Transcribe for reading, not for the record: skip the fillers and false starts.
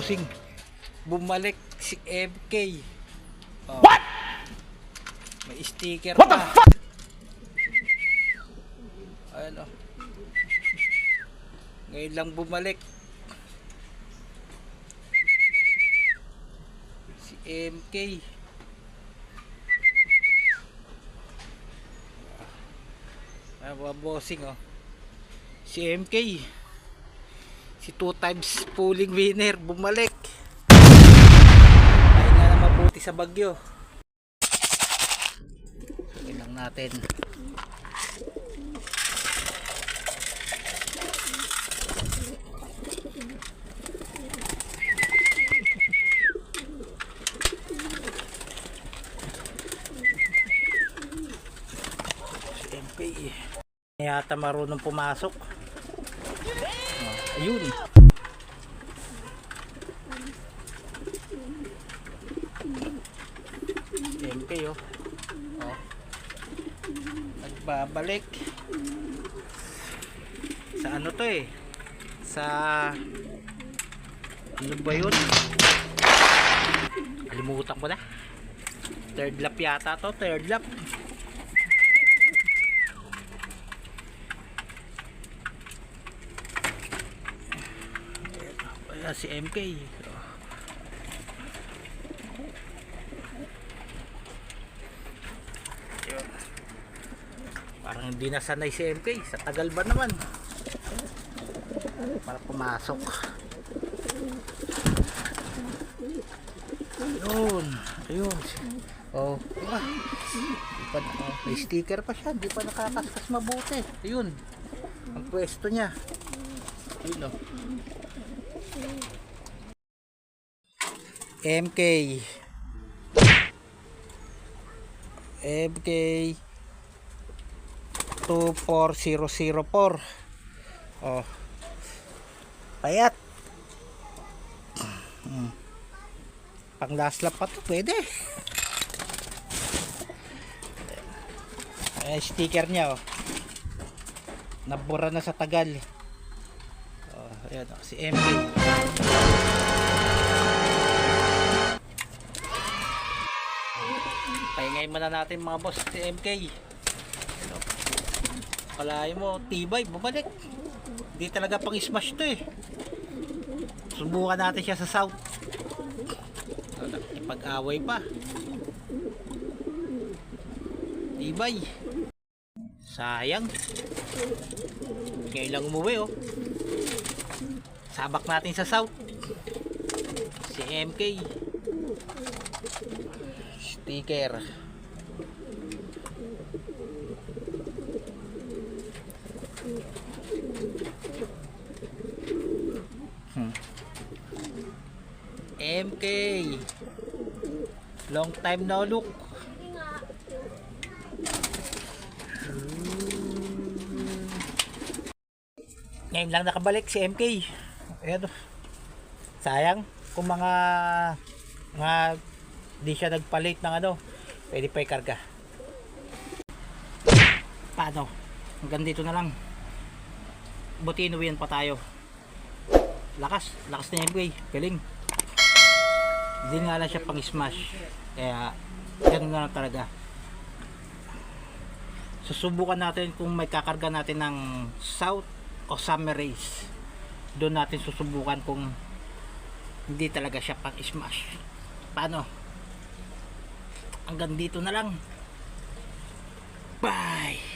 bossing, bumalik si MK. Oh. What? May sticker What pa. the fuck? Ayun, oh. Ngayon lang bumalik si MK. Ay, mga bossing, oh. Si MK, si 2 times pulling winner, bumalik. Ay nga na mabuti sa bagyo. Tingnan lang natin. Si MK, yata marunong pumasok. Ayun. MK, oh. Oh. Nagbabalik. Sa ano to eh? Sa ano ba yun? Kalimutan ko na. Third lap yata to. Third lap. Ayan si MK. Parang hindi na sanay si MK. Sa tagal ba naman para pumasok. Ayun. Ayun. Oh, may sticker pa siya. Hindi pa nakakaskas mabuti. Ayun. Ang pwesto niya. Ayun, oh. MK 24004. Oh. Payat. Pang last lap pa to, pwede. Sticker niya, oh. Nabura na sa tagal. Oh, ayan, oh, si MK. Pahingay muna natin mga boss si MK. Kalahin mo, tibay, bumalik. Hindi talaga pang smash to eh. Subukan natin siya sa south. Ipag-away pa. Tibay. Sayang. Ngayon lang umuwi, oh. Sabak natin sa south. Si MK. Sticker. MK. Long time no look. Ngayon lang nakabalik si MK. Ayan. Sayang kung mga di siya nagpalit ng ano, pwede pa ikarga. Paano? Hanggang dito na lang. Buti inuwian pa tayo. Lakas ni MK, galing. Hindi nga lang siya pang smash. Kaya ganun na lang talaga. Susubukan natin kung may kakarga natin ng south o summer race. Doon natin susubukan kung hindi talaga siya pang smash. Paano? Hanggang dito na lang. Bye!